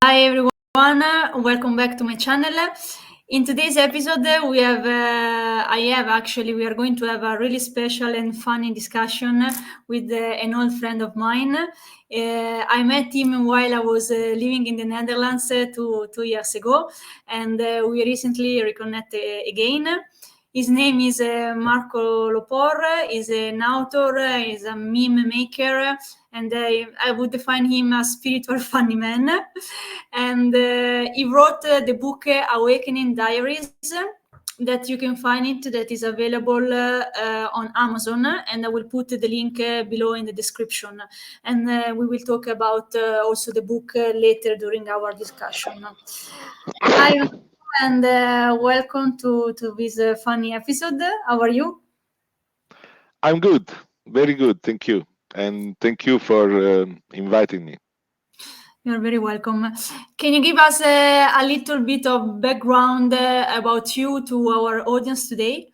Hi everyone, welcome back to my channel. In today's episode, we are going to have a really special and funny discussion with an old friend of mine. I met him while I was living in the Netherlands two years ago, and we recently reconnected again. His name is Marco Lupor. He's an author, he's a meme maker, and I would define him a spiritual funny man. And he wrote the book Awakening Diaries, that you can find it, that is available on Amazon, and I will put the link below in the description. And we will talk about also the book later during our discussion. Hi, and welcome to this funny episode. How are you? I'm good, very good, thank you, and thank you for inviting me. You're very welcome. Can you give us a little bit of background about you to our audience today?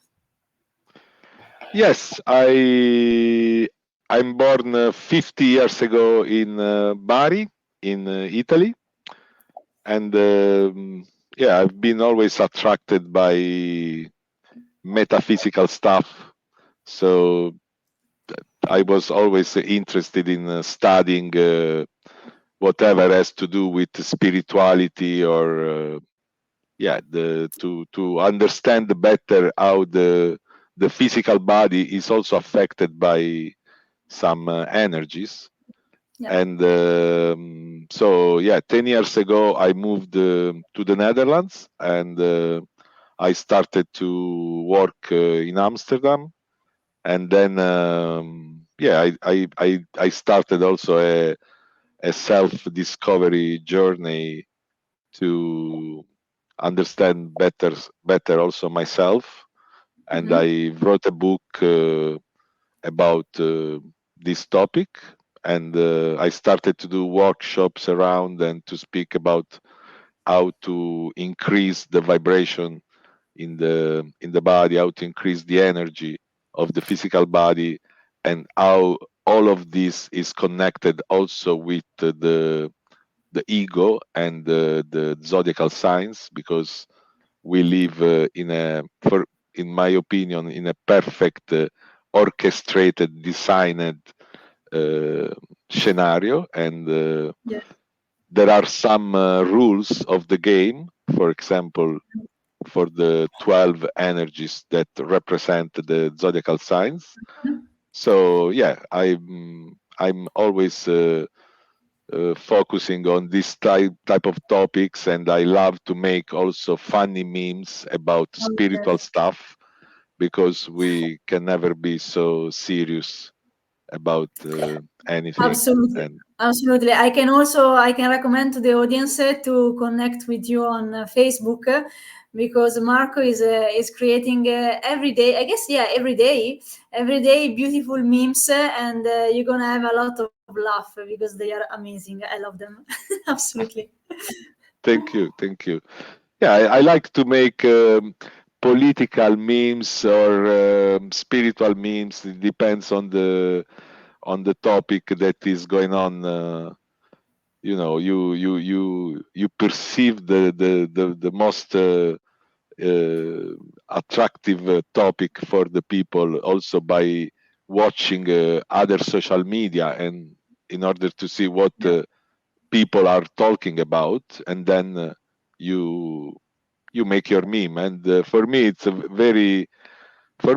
Yes, I'm born 50 years ago in Bari, in Italy, and yeah, I've been always attracted by metaphysical stuff. So I was always interested in studying whatever has to do with spirituality or to understand better how the physical body is also affected by some energies. Yeah. And so 10 years ago I moved to the Netherlands, and I started to work in Amsterdam. And then I started also a self-discovery journey to understand better also myself. And I wrote a book about this topic, and I started to do workshops around and to speak about how to increase the vibration in the body, how to increase the energy of the physical body, and how all of this is connected also with the ego and the zodiacal signs, because we live in my opinion, in a perfect orchestrated, designed scenario, and Yeah. there are some rules of the game. For example, for the 12 energies that represent the zodiacal signs. So I'm always focusing on this type of topics, and I love to make also funny memes about spiritual Okay. stuff, because we can never be so serious about anything. Absolutely. And Absolutely. I can recommend to the audience to connect with you on Facebook, because Marco is creating every day. I guess every day beautiful memes, and you're gonna have a lot of laugh because they are amazing. I love them. Absolutely. thank you. Yeah, I like to make political memes or spiritual memes. It depends on the topic that is going on. You perceive the most attractive topic for the people also by watching other social media, and in order to see what people are talking about, and then you make your meme. And for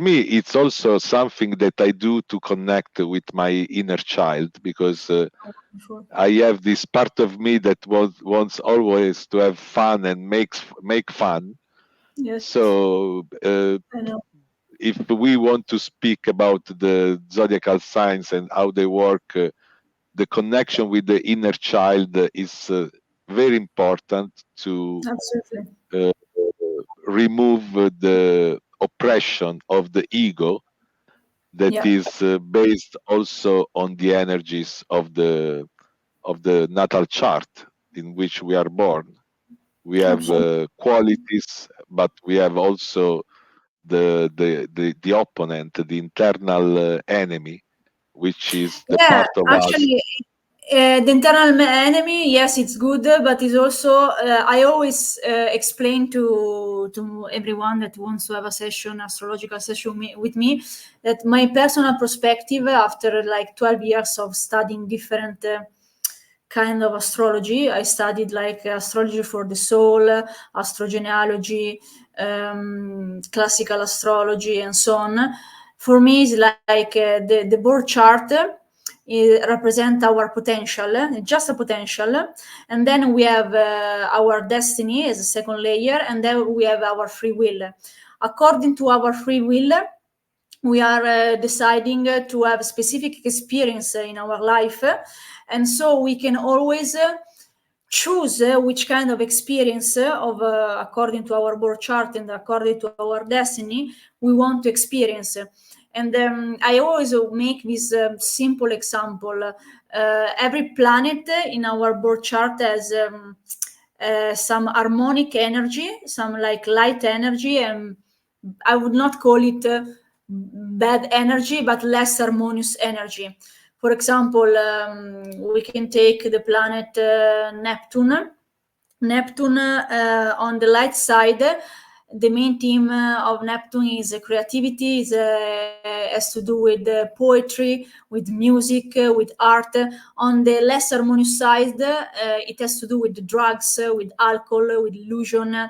me it's also something that I do to connect with my inner child, because Wonderful. I have this part of me that wants always to have fun and make fun. Yes, So I know. if we want to speak about the zodiacal signs and how they work, the connection with the inner child is very important to Absolutely. uh, remove the oppression of the ego that Yeah. is based also on the energies of the natal chart in which we are born. We have Absolutely. qualities, but we have also the opponent, the internal enemy, which is the Yeah, part of us. actually, The internal enemy, yes, it's good, but it's also I always explain to everyone that wants to have a session, astrological session with me, that my personal perspective after like 12 years of studying different kind of astrology. I studied like astrology for the soul, astrogenealogy, classical astrology, and so on. For me, it's like the birth chart. It represent our potential, just a potential, and then we have our destiny as a second layer, and then we have our free will. According to our free will, we are deciding to have a specific experience in our life, and so we can always choose which kind of experience of according to our birth chart and according to our destiny we want to experience. And I always make this simple example. Every planet in our birth chart has some harmonic energy, some like light energy, and I would not call it bad energy, but less harmonious energy. For example, we can take the planet Neptune. Neptune on the light side, the main theme of Neptune is creativity, has to do with poetry, with music, with art. On the less harmonious side, it has to do with drugs, with alcohol, with illusion.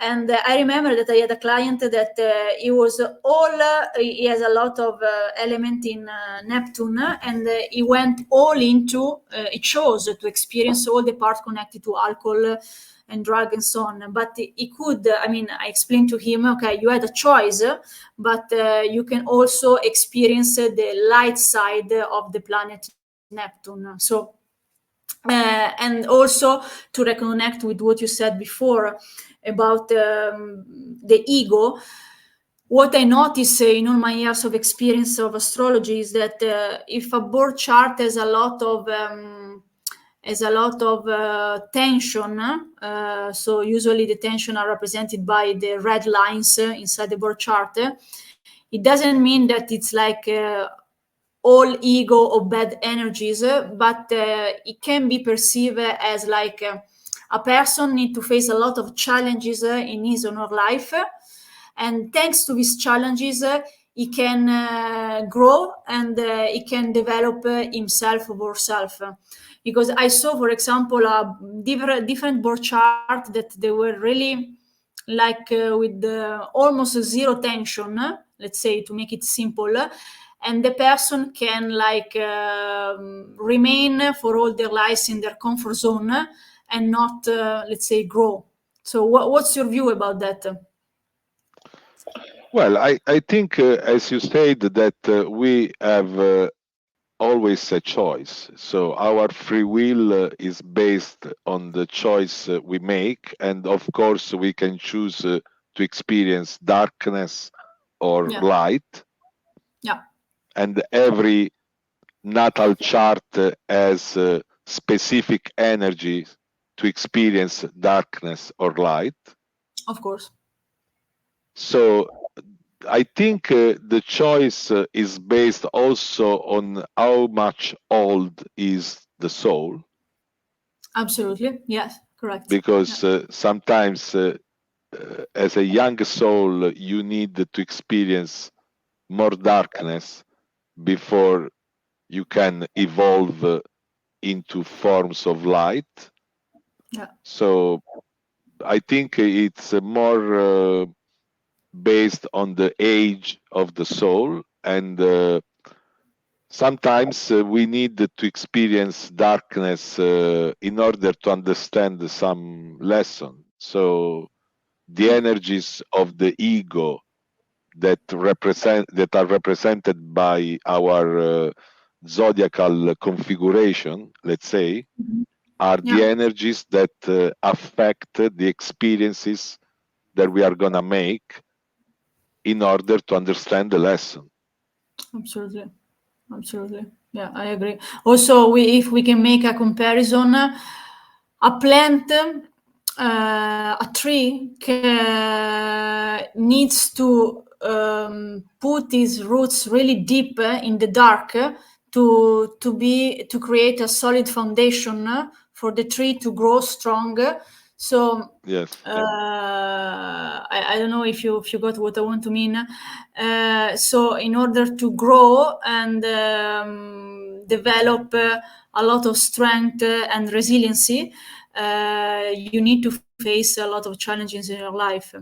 And I remember that I had a client that he has a lot of element in Neptune, and he went all into, he chose to experience all the parts connected to alcohol and drug and so on. But he could, I explained to him, okay, you had a choice, but you can also experience the light side of the planet Neptune. So, and also to reconnect with what you said before about the ego. What I notice in all my years of experience of astrology is that if a birth chart has a lot of tension, so usually the tension are represented by the red lines inside the birth chart, it doesn't mean that it's like all ego or bad energies, but it can be perceived as like a person need to face a lot of challenges in his or her life, and thanks to these challenges he can grow and he can develop himself or herself. Because I saw, for example, a different birth chart that they were really like with almost zero tension, let's say, to make it simple, and the person can like remain for all their lives in their comfort zone and not, let's say, grow. So what's your view about that? Well, I think, as you said, that we have always a choice. So our free will is based on the choice we make. And of course, we can choose to experience darkness or light. Yeah. And every natal chart has specific energy to experience darkness or light. Of course. So I think the choice is based also on how much old is the soul. Absolutely. Yes, correct. Because sometimes as a young soul, you need to experience more darkness before you can evolve into forms of light. Yeah. So I think it's more based on the age of the soul, and sometimes we need to experience darkness in order to understand some lesson. So the energies of the ego that are represented by our zodiacal configuration, let's say, are the energies that affect the experiences that we are going to make in order to understand the lesson. Absolutely. Absolutely. Yeah, I agree. Also, if we can make a comparison, a plant, a tree needs to put its roots really deep in the dark to create a solid foundation for the tree to grow strong. So Yes. I don't know if you got what I want to mean. So in order to grow and develop a lot of strength and resiliency, you need to face a lot of challenges in your life.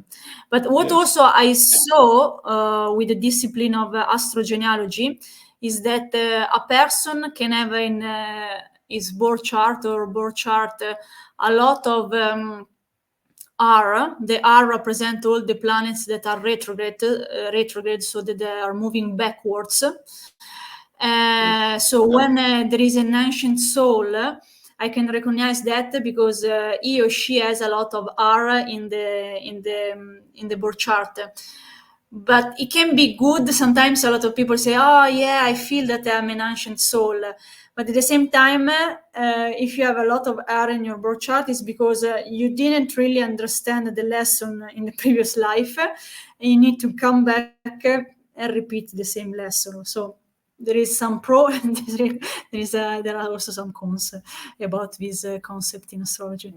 But what Yes. also I saw with the discipline of astrogenealogy is that a person can have in his birth chart a lot of R. The R represent all the planets that are retrograde, so that they are moving backwards. Yes. So when there is an ancient soul, I can recognize that because he or she has a lot of R in the birth chart. But it can be good. Sometimes a lot of people say, "Oh, yeah, I feel that I'm an ancient soul." But at the same time, if you have a lot of R in your birth chart, it's because you didn't really understand the lesson in the previous life, and you need to come back and repeat the same lesson. So there is some pro, and there are also some cons about this concept in astrology.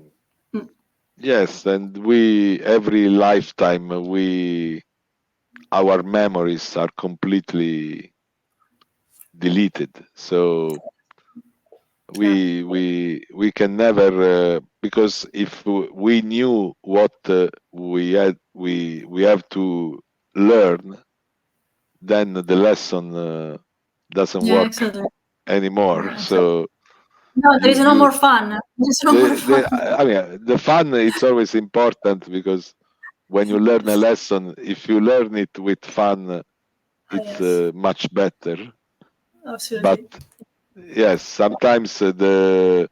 Yes, and we every lifetime our memories are completely deleted. So we can never because if we knew what we have to learn, then the lesson doesn't Yeah, work exactly. anymore. Yeah, exactly. So No, there is no you more fun. There is no more fun. I mean the fun it's always important because when you learn a lesson, if you learn it with fun, it's Yes, much better. But absolutely. yes, sometimes to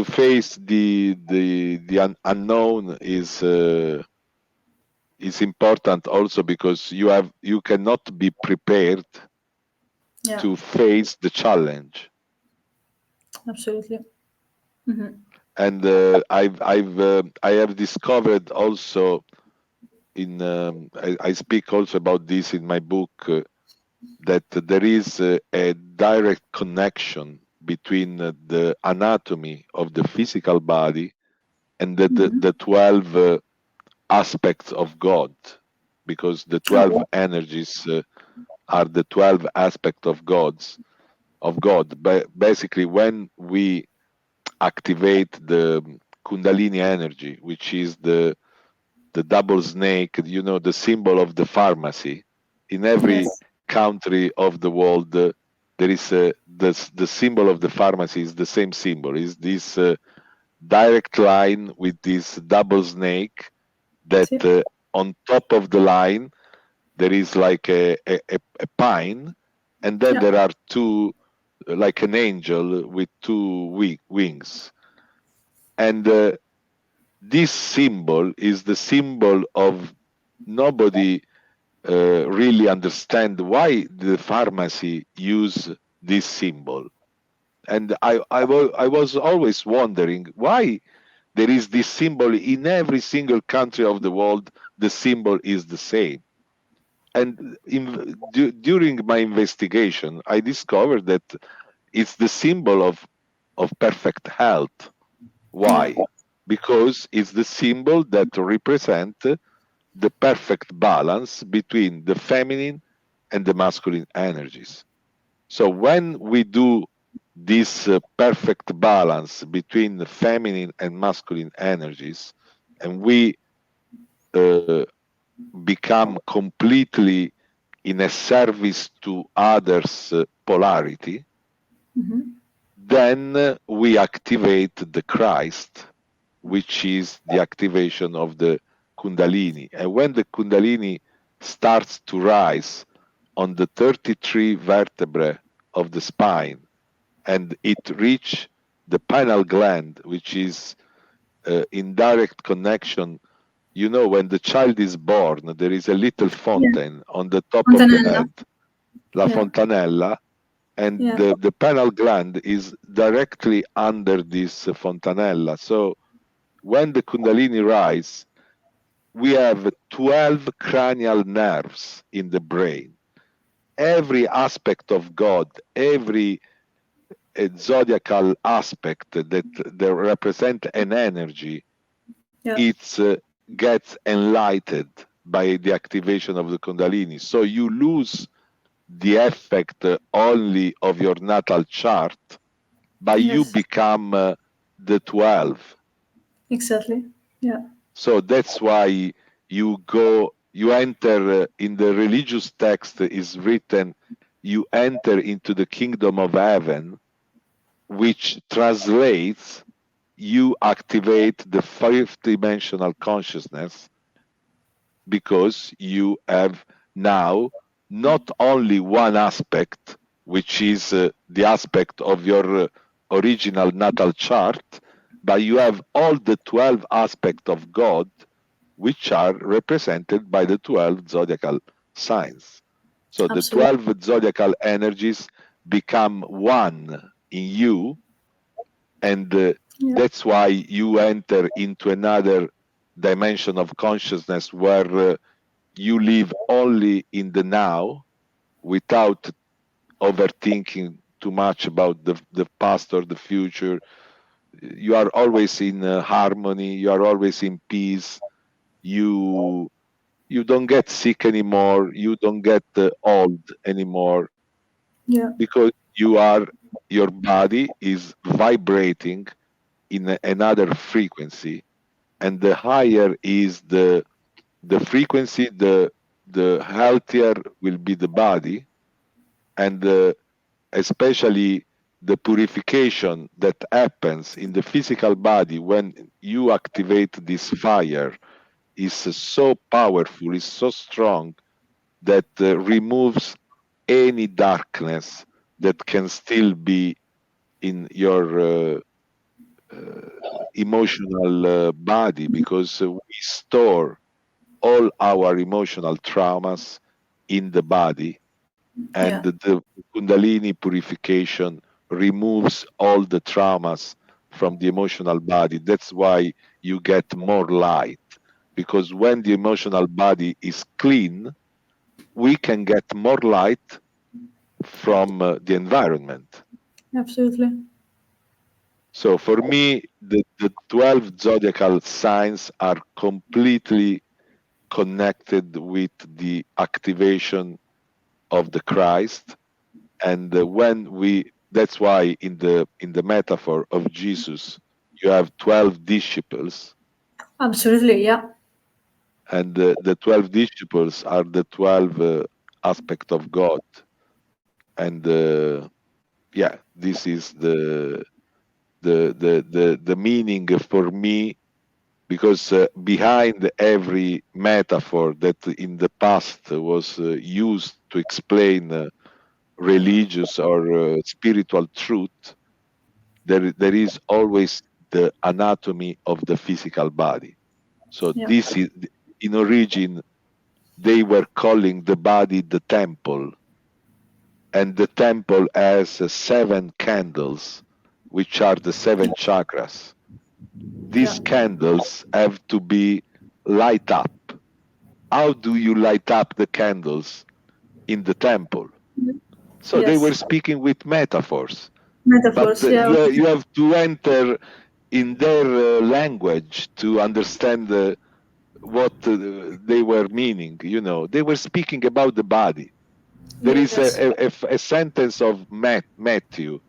face the unknown is important also because you cannot be prepared Yeah, to face the challenge. absolutely. And I have discovered also I speak also about this in my book that there is a direct connection between the anatomy of the physical body and the 12 aspects of God, because the 12 Okay. energies are the 12 aspects of God. Basically, when we activate the Kundalini energy, which is the double snake, the symbol of the pharmacy. In every Yes. country of the world, there is the symbol of the pharmacy is the same symbol. Is this direct line with this double snake that Sì. on top of the line there is like a pine, and then Yeah. there are two, like an angel with two wings. And this symbol is the symbol of nobody really understand why the pharmacy use this symbol. And I was always wondering why there is this symbol in every single country of the world. The symbol is the same. And during my investigation, I discovered that it's the symbol of perfect health. Yeah. Why? Because it's the symbol that represent the perfect balance between the feminine and the masculine energies. So when we do this perfect balance between the feminine and masculine energies, and we uh, become completely in a service to others' polarity, then we activate the Christ, which is the activation of the Kundalini. And when the Kundalini starts to rise on the 33 vertebrae of the spine and it reach the pineal gland, which is in direct connection. When the child is born, there is a little Yeah. fountain on the top of the Fontanella. head, la Yeah. fontanella, and Yeah. the pineal gland is directly under this fontanella. So when the Kundalini rise, we have 12 cranial nerves in the brain. every aspect of God, every zodiacal aspect that they represent an energy, it gets enlightened by the activation of the Kundalini. So you lose the effect only of your natal chart, but you become the 12. Exactly. Yeah. So that's why you enter in the religious text is written, you enter into the kingdom of heaven, which translates, you activate the fifth dimensional consciousness, because you have now not only one aspect, which is the aspect of your original natal chart, but you have all the 12 aspects of God, which are represented by the 12 zodiacal signs. So the 12 zodiacal energies become one in you, and that's why you enter into another dimension of consciousness where you live only in the now without overthinking too much about the past or the future. You are always in harmony, you are always in peace. You don't get sick anymore, you don't get old anymore, because your body is vibrating in another frequency, and the higher is the frequency, the healthier will be the body, and especially the purification that happens in the physical body when you activate this fire is so powerful, is so strong, that removes any darkness that can still be in your emotional body, because we store all our emotional traumas in the body, and the Kundalini purification removes all the traumas from the emotional body. That's why you get more light, because when the emotional body is clean, we can get more light from the environment. Absolutely. So for me, the 12 zodiacal signs are completely connected with the activation of the Christ. And that's why in the metaphor of Jesus, you have 12 disciples. Absolutely, yeah. And the 12 disciples are the 12 aspect of God. And yeah, this is the meaning for me, because behind every metaphor that in the past was used to explain religious or spiritual truth, there is always the anatomy of the physical body. So this is, in origin, they were calling the body the temple, and the temple has 7 candles, which are the 7 chakras. These candles have to be light up. How do you light up the candles in the temple? So they were speaking with metaphors. But you have to enter in their language to understand what they were meaning. They were speaking about the body. There is a sentence of Matthew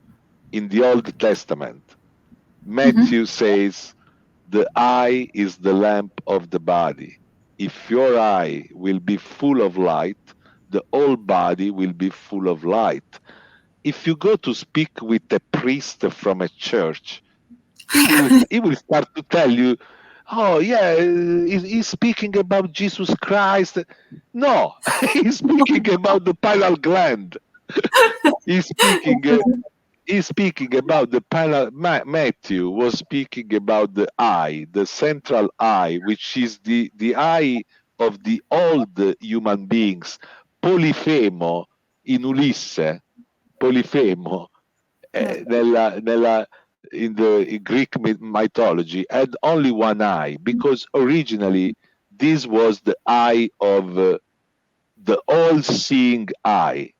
in the Old Testament. Matthew says, "The eye is the lamp of the body. If your eye will be full of light, the whole body will be full of light." If you go to speak with a priest from a church, he will start to tell you, "Oh yeah, he's speaking about Jesus Christ." No, he's speaking about the pineal gland. he's speaking about the pineal. Matthew was speaking about the eye, the central eye, which is the eye of the old human beings. Polifemo in Ulisse, Polifemo in the Greek mythology had only one eye, because originally this was the eye of the all-seeing eye.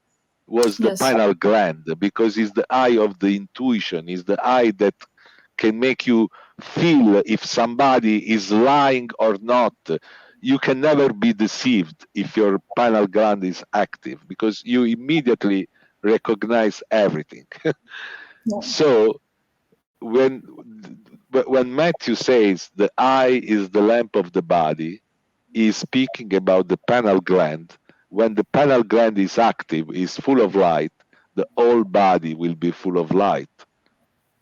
was the Yes. pineal gland, because it's the eye of the intuition, is the eye that can make you feel if somebody is lying or not. You can never be deceived if your pineal gland is active, because you immediately recognize everything. Yeah. So when Matthew says the eye is the lamp of the body, he's speaking about the pineal gland. When the pineal gland is active, is full of light, the whole body will be full of light.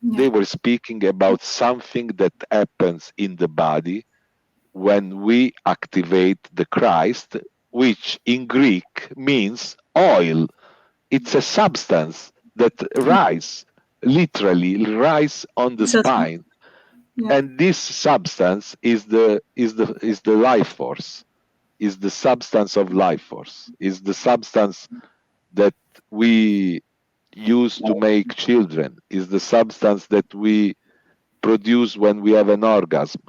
Yeah. They were speaking about something that happens in the body when we activate the Christ, which in Greek means oil. It's a substance that literally rise on the Exactly. spine, Yeah. and this substance is the life force, is the substance of life force, is the substance that we use to make children, is the substance that we produce when we have an orgasm.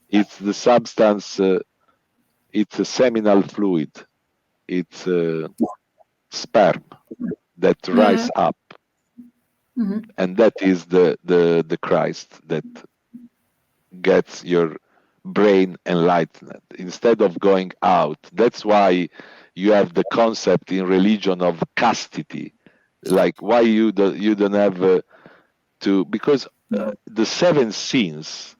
It's the substance, it's a seminal fluid, it's sperm that Yeah. rise up, Mm-hmm. and that is the Christ that gets your brain enlightened instead of going out. That's why you have the concept in religion of chastity, like why you don't have to, because the 7 sins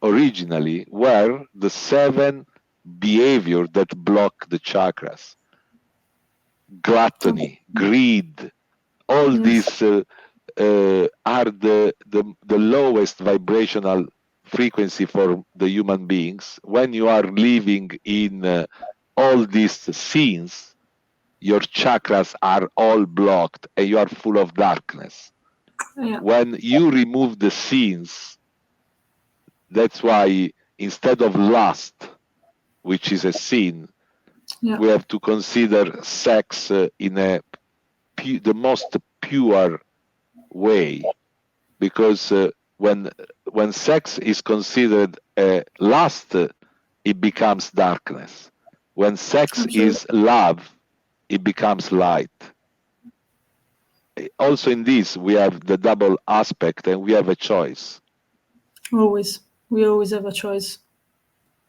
originally were the 7 behavior that block the chakras: gluttony, greed. All Yes. these are the lowest vibrational frequency for the human beings. When you are living in all these scenes, your chakras are all blocked and you are full of darkness. Yeah. When you remove the scenes, that's why instead of lust, which is a sin, Yeah. we have to consider sex in the most pure way, because when sex is considered lust, it becomes darkness. When sex Absolutely. is love, it becomes light. Also in this, we have the double aspect, and we have a choice. Always. We always have a choice.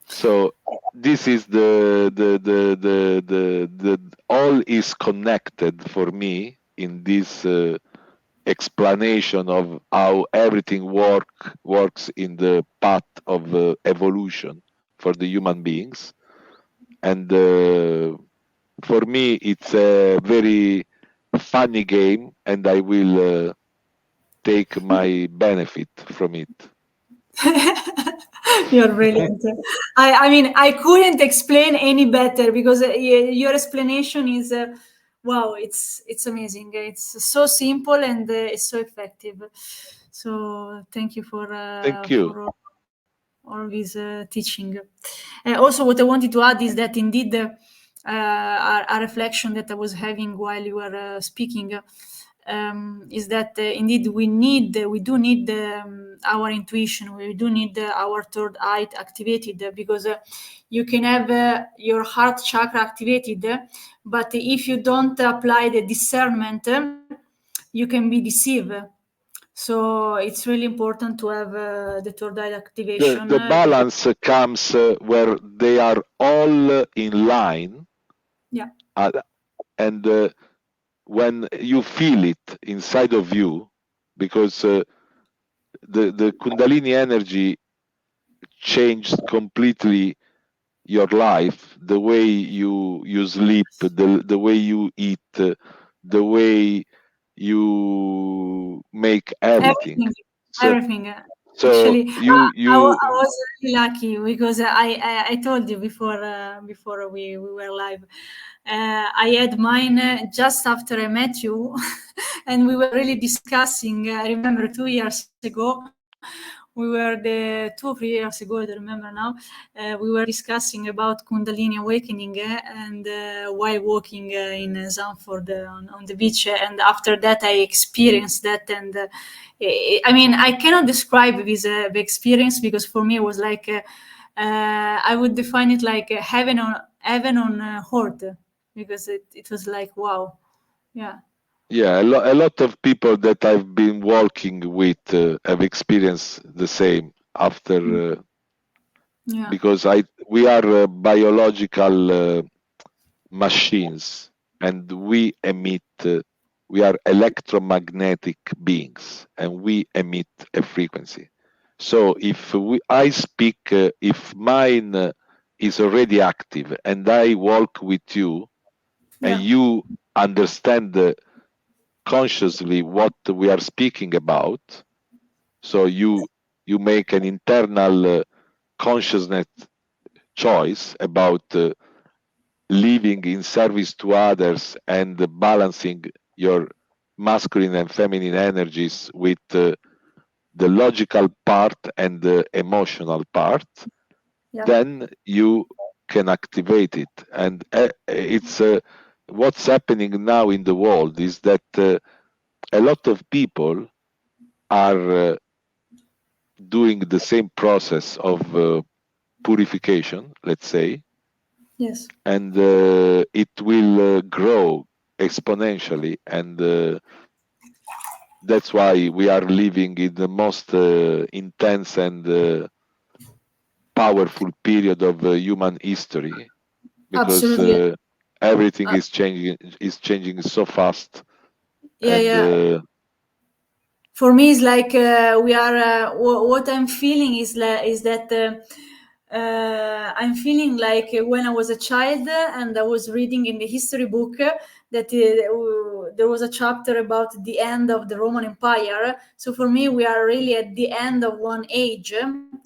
So this is the all is connected for me in this explanation of how everything works in the path of evolution for the human beings. And for me, it's a very funny game, and I will take my benefit from it. You're brilliant. I mean, I couldn't explain any better because your explanation is wow. It's amazing. It's so simple and it's so effective. So thank you Thank you. for all this teaching. Also, what I wanted to add is that indeed, a reflection that I was having while you were speaking is that indeed we do need our intuition. We do need our third eye activated because you can have your heart chakra activated, but if you don't apply the discernment, you can be deceived. So it's really important to have the third eye activation. The balance comes where they are all in line. Yeah. And when you feel it inside of you, because the Kundalini energy changed completely your life, the way you sleep, the way you eat, the way you make everything. Everything. So Actually, you I was really lucky because I told you before we were live. I had mine just after I met you, and we were really discussing. I remember 2 years ago, we were 2 or 3 years ago. I don't remember now. We were discussing about Kundalini awakening and while walking in Zandvoort on the beach. And after that, I experienced that. And I mean, I cannot describe this the experience because for me it was like I would define it like heaven on earth because it was like wow. Yeah. Yeah, a lot of people that I've been walking with have experienced the same after Yeah. because we are biological machines, and we emit. We are electromagnetic beings, and we emit a frequency. So I speak, if mine is already active, and I walk with you, and Yeah. you understand consciously what we are speaking about, so you make an internal consciousness choice about living in service to others and balancing your masculine and feminine energies with the logical part and the emotional part, Yeah. then you can activate it. And it's what's happening now in the world is that a lot of people are doing the same process of purification, let's say, Yes. and it will grow exponentially. And that's why we are living in the most intense and powerful period of human history, because Absolutely. everything Uh, is changing so fast. yeah. And Yeah. For me, it's like we are. What I'm feeling is that I'm feeling like when I was a child and I was reading in the history book that there was a chapter about the end of the Roman Empire. So for me, we are really at the end of one age.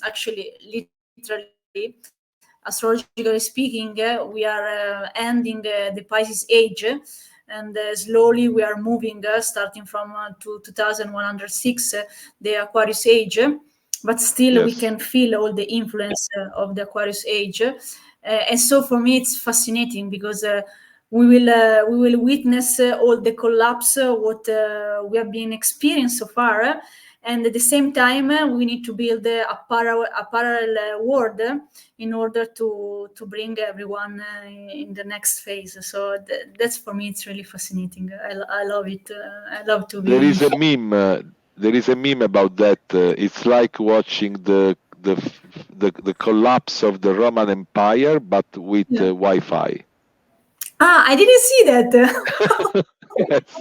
Actually, literally, astrologically speaking, we are ending the Pisces age, and slowly we are moving, starting from 2106, the Aquarius age. But still, we yes, can feel all the influence of the Aquarius age. And so, for me, it's fascinating because we will witness all the collapse what we have been experienced so far, and at the same time we need to build a parallel world in order to bring everyone in the next phase. So that's for me, it's really fascinating. I love it. I love to there be. is a meme. There is a meme about that. It's like watching the collapse of the Roman Empire, but with Yeah. Wi-Fi. Ah, I didn't see that. Yes,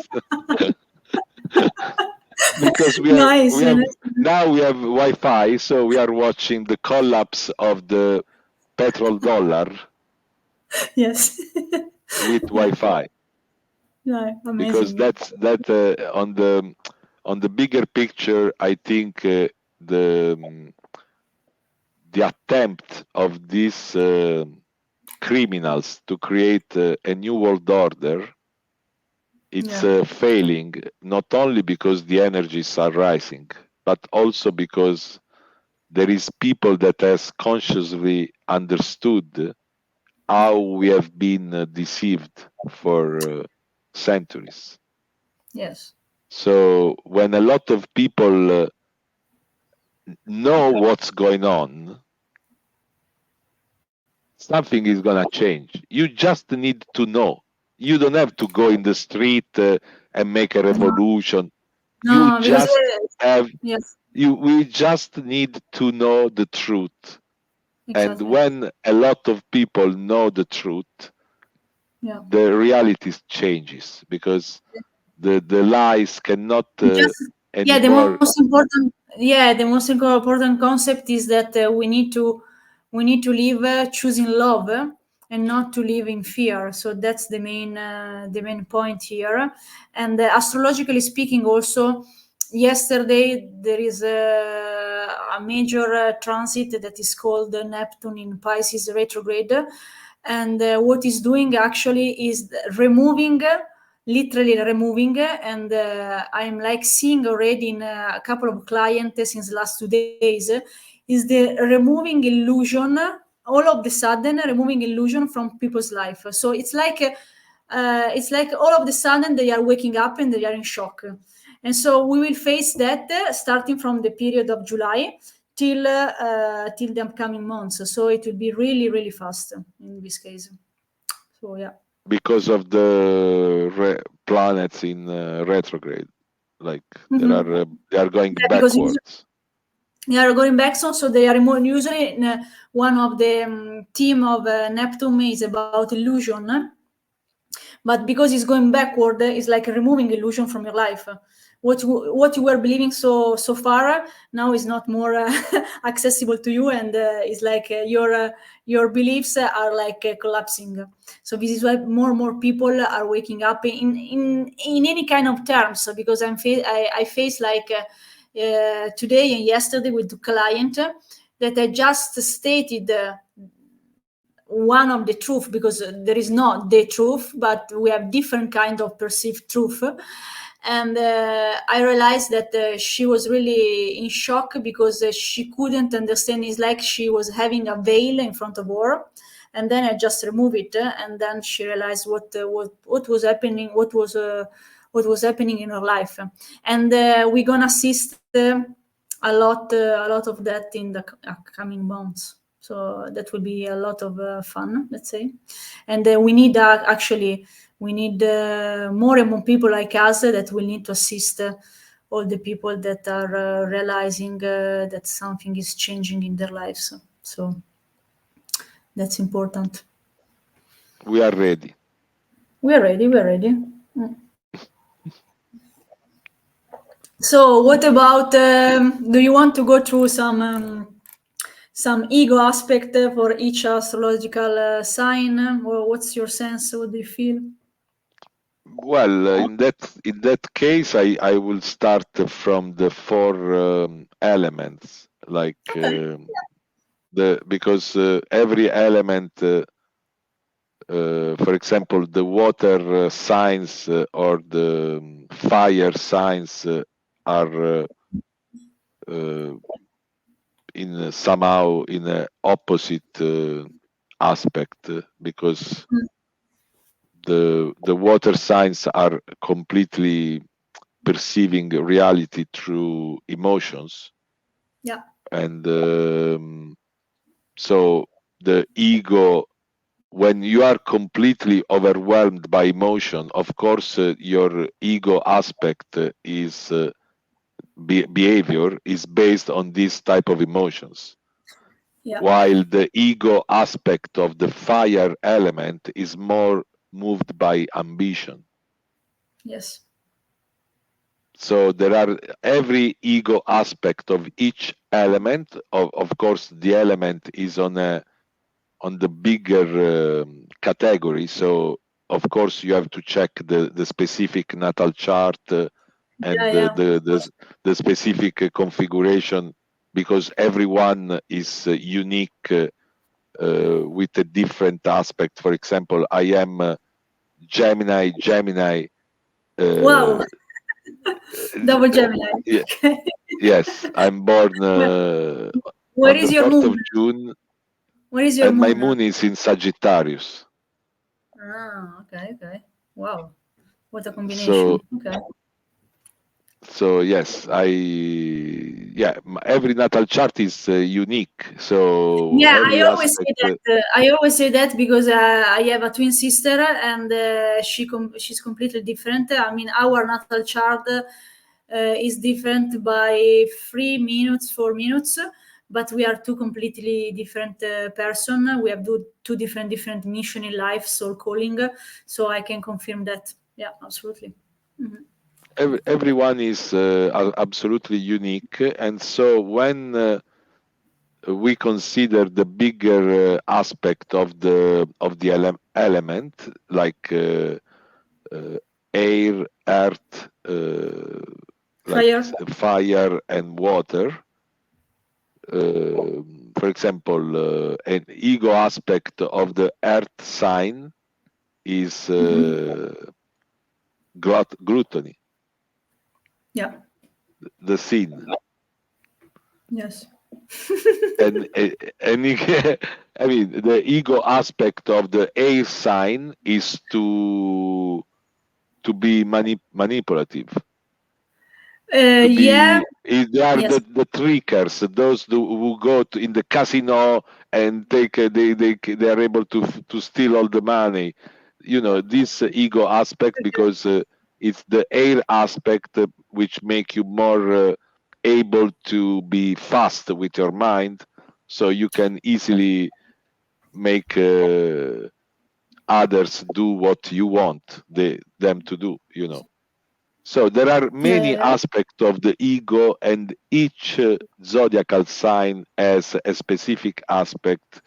because Nice. we have now we have Wi-Fi, so we are watching the collapse of the petrol dollar Yes. with Yeah. Wi-Fi, Yeah. because Amazing. that's that on the bigger picture. I think the attempt of these criminals to create a new world order, it's Yeah. failing, not only because the energies are rising, but also because there is people that has consciously understood how we have been deceived for centuries. Yes. So when a lot of people know what's going on, something is going to change. You just need to know. You don't have to go in the street and make a No, revolution. You no, because just have yes, we just need to know the truth. And exactly. when a lot of people know the truth, Yeah. the reality changes, because the lies cannot Just yeah, anymore. the most important concept is that we need to live choosing love, and not to live in fear. So that's the main point here. And astrologically speaking, also yesterday there is a major transit that is called Neptune in Pisces retrograde, and what is doing actually is removing, literally removing, and I'm like seeing already in a couple of clients since the last 2 days, is the removing illusion, all of the sudden removing illusion from people's life. So it's like all of the sudden they are waking up and they are in shock. And so we will face that starting from the period of July till the upcoming months. So it will be really, really fast in this case. So yeah. because of the planets in retrograde, like they are going backwards. They are going back, so they are more usually one of the theme of Neptune is about illusion, but because it's going backward, it's like removing illusion from your life. What you were believing so far now is not more accessible to you, and it's like your beliefs are like collapsing. So this is why more and more people are waking up in any kind of terms. Because I face like today and yesterday with a client that I just stated one of the truth, because there is not the truth, but we have different kind of perceived truth. And I realized that she was really in shock because she couldn't understand. It's like she was having a veil in front of her, and then I just removed it, and then she realized what was happening, what was happening in her life. And we're gonna assist a lot of that in the coming months. So that will be a lot of fun, let's say. And we need we need more and more people like us that will need to assist all the people that are realizing that something is changing in their lives. So that's important. We are ready. We are ready. So what about, do you want to go through some ego aspect for each astrological sign, or what's your sense? What do you feel? Well, in that case, I will start from the four elements, like because every element, for example, the water signs or the fire signs are in somehow in an opposite aspect, because the water signs are completely perceiving reality through emotions. Yeah. And so the ego, when you are completely overwhelmed by emotion, of course your ego aspect is behavior is based on this type of emotions. Yeah. While the ego aspect of the fire element is more moved by ambition. Yes. So there are every ego aspect of each element. Of course, the element is on the bigger category. So of course you have to check the specific natal chart and the specific configuration, because everyone is unique with a different aspect. For example, I am Gemini. Wow. Double Gemini. Yeah, yes, I'm born Where on is the your 4th of moon? June, Where is your and moon? my moon is in Sagittarius. Ah, okay. Wow, what a combination. So yes, every natal chart is unique. So Yeah, every I always aspect. say that. I always say that because I have a twin sister, and she's completely different. I mean, our natal chart is different by 3 minutes, 4 minutes, but we are two completely different person. We have two different mission in life, soul calling. So I can confirm that. Yeah, absolutely. Mm-hmm. Everyone is absolutely unique, and so when we consider the bigger aspect of the element, like air, earth, like fire and water. For example, an ego aspect of the earth sign is gluttony. Yeah. The sin. Yes. and I mean, the ego aspect of the air sign is to be manipulative. They are the trickers, those who go in the casino and take they are able to steal all the money. this ego aspect, because it's the air aspect which make you more able to be fast with your mind, so you can easily make others do what you want them to do. So there are many aspects of the ego, and each zodiacal sign has a specific aspect.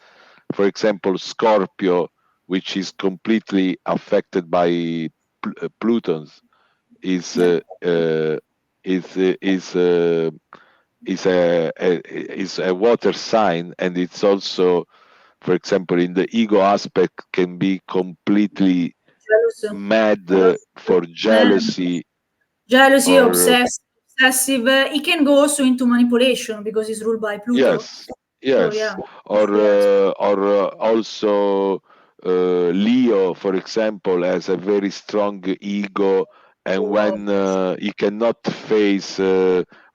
For example, Scorpio, which is completely affected by Pluton's, is a water sign, and it's also, for example, in the ego aspect, can be completely mad for jealousy. Jealousy, obsessive. It can go also into manipulation because it's ruled by Pluto. Yes. So, Or also Leo, for example, has a very strong ego, and when he cannot face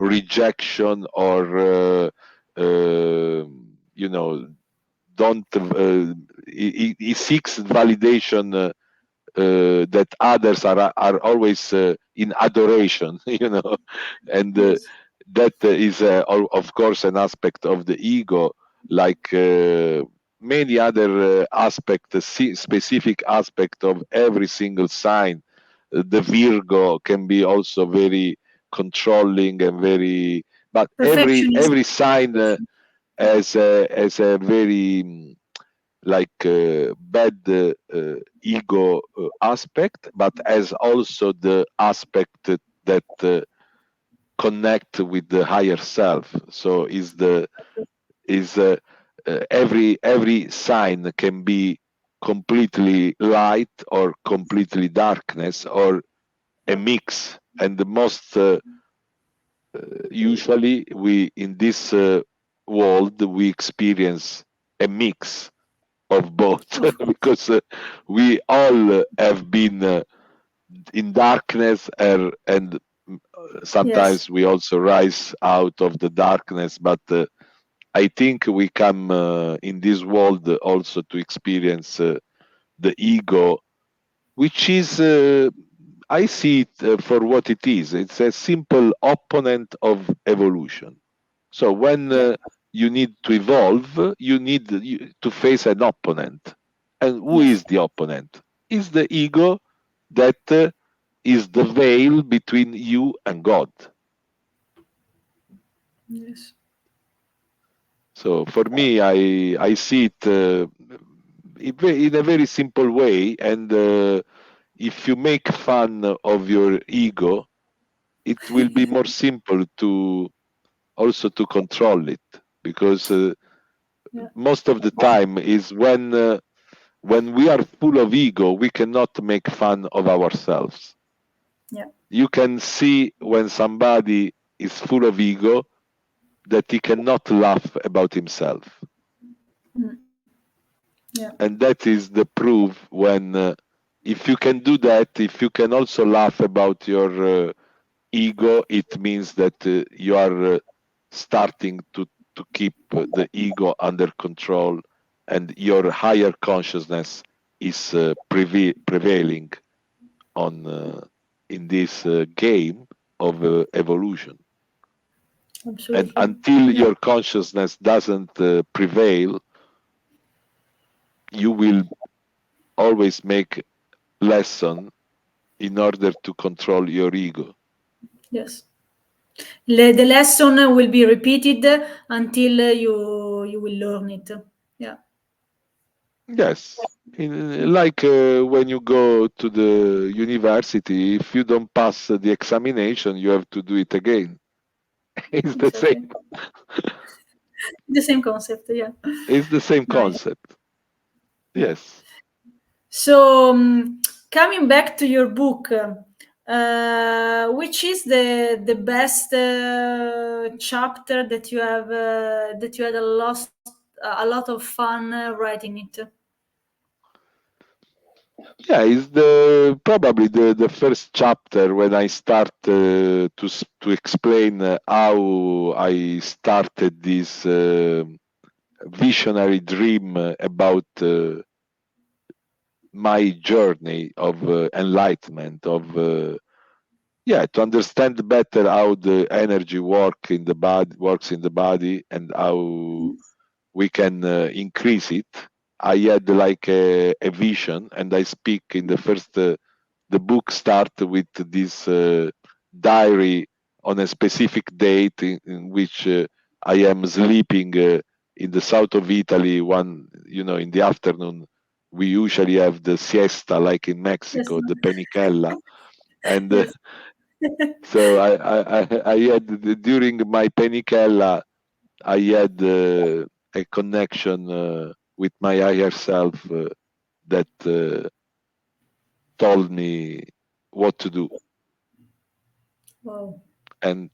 rejection or don't he seeks validation that others are always in adoration, and that is of course an aspect of the ego, like many other aspects, specific aspect of every single sign. The Virgo can be also very controlling and very, but every sign has a very bad ego aspect, but as also the aspect that connect with the higher self. So every sign can be completely light or completely darkness, or a mix. And the most usually we in this world we experience a mix of both, because we all have been in darkness, and sometimes we also rise out of the darkness. But I think we come in this world also to experience the ego, which is, I see it for what it is. It's a simple opponent of evolution. So when you need to evolve, you need to face an opponent. And who is the opponent? It's the ego that is the veil between you and God. Yes. So for me, I see it in a very simple way. And if you make fun of your ego, it will be more simple to also to control it, because most of the time is when we are full of ego, we cannot make fun of ourselves. You can see when somebody is full of ego that he cannot laugh about himself. And that is the proof when if you can do that, if you can also laugh about your ego, it means that you are starting to keep the ego under control, and your higher consciousness is prevailing on in this game of evolution. Absolutely. And until your consciousness doesn't prevail, you will always make lesson in order to control your ego. Yes. The lesson will be repeated until you will learn it. Yeah. Yes. Like when you go to the university, if you don't pass the examination, you have to do it again. It's the same. The same concept, yeah. It's the same concept. Yes. So, coming back to your book, which is the best chapter that you have that you had a lot of fun writing it? Yeah, it's probably the first chapter when I start to explain how I started this visionary dream about my journey of enlightenment, of to understand better how the energy works in the body, and how we can increase it. I had like a vision, and I speak in the first. The book starts with this diary on a specific date in which I am sleeping in the south of Italy. In the afternoon, we usually have the siesta, like in Mexico, the penicella, and Yes. so I had during my penicella, I had a connection with my higher self that told me what to do, Wow. and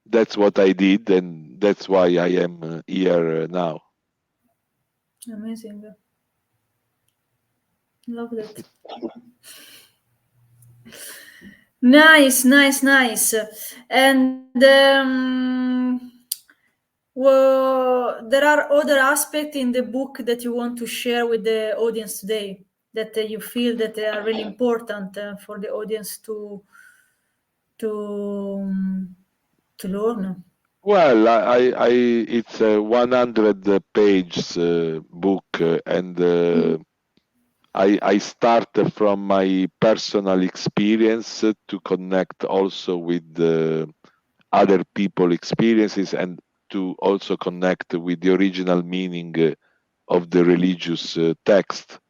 that's what I did, and that's why I am here now. Amazing. Love that. Nice, nice, nice. And well, there are other aspects in the book that you want to share with the audience today that you feel that they are really important for the audience to um, to learn. Well, it's a 100 page book, and I start from my personal experience to connect also with other people experiences, and to also connect with the original meaning of the religious text. Oh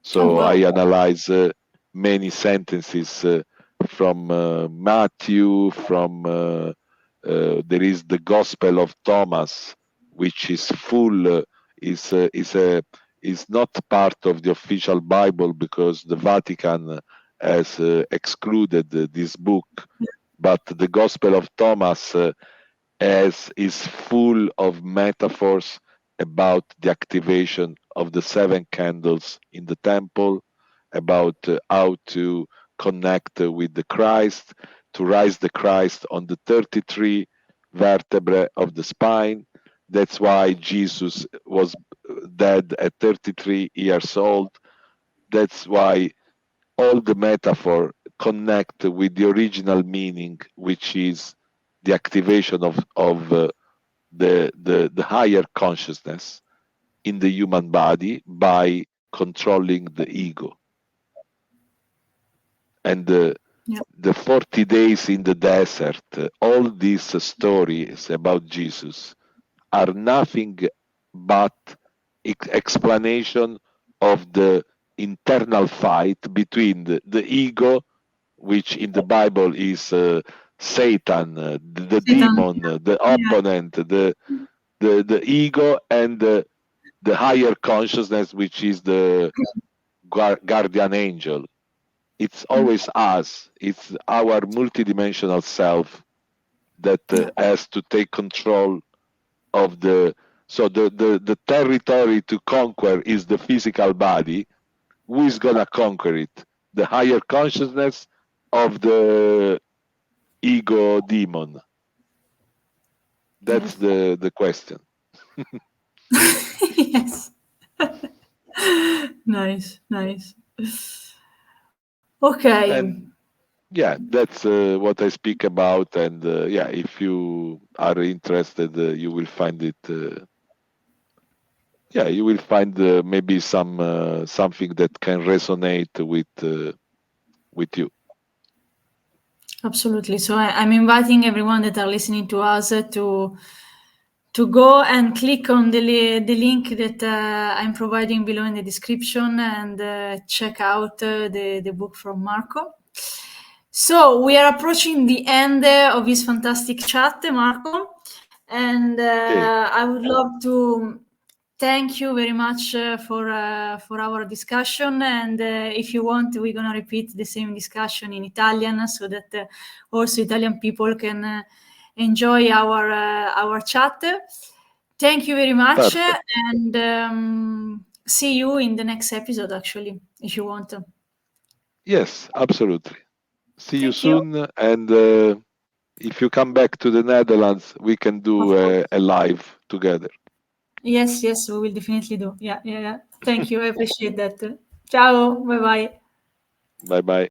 So I wow! analyze many sentences from Matthew, from there is the Gospel of Thomas, which is full, is not part of the official Bible because the Vatican has excluded this book. But the Gospel of Thomas is full of metaphors about the activation of the 7 candles in the temple, about how to connect with the Christ, to rise the Christ on the 33 vertebrae of the spine. That's why Jesus was dead at 33 years old. That's why all the metaphor connect with the original meaning, which is the activation of the higher consciousness in the human body by controlling the ego. And the 40 days in the desert, all these stories about Jesus are nothing but explanation of the internal fight between the ego, which in the Bible is Satan, the Satan. demon, the Yeah. opponent, the ego, and the higher consciousness, which is the guardian angel. It's always us. It's our multidimensional self that has to take control of the territory to conquer is the physical body. Who is gonna conquer it? The higher consciousness of the ego demon? That's the question. Yes. Nice, nice. Okay. And yeah, that's what I speak about. And if you are interested, you will find it. You will find maybe something that can resonate with you. Absolutely. So I'm inviting everyone that are listening to us to go and click on the link that I'm providing below in the description and check out the book from Marco. So we are approaching the end of this fantastic chat, Marco, and I would love to thank you very much for our discussion. And if you want, we're gonna repeat the same discussion in Italian so that also Italian people can enjoy our chat. Thank you very much. Perfect. And see you in the next episode, actually, if you want. Yes, absolutely. See you Thank you. soon. And if you come back to the Netherlands, we can do a live together. Yes, we will definitely do. Yeah. Thank you. I appreciate that. Ciao, bye bye. Bye bye.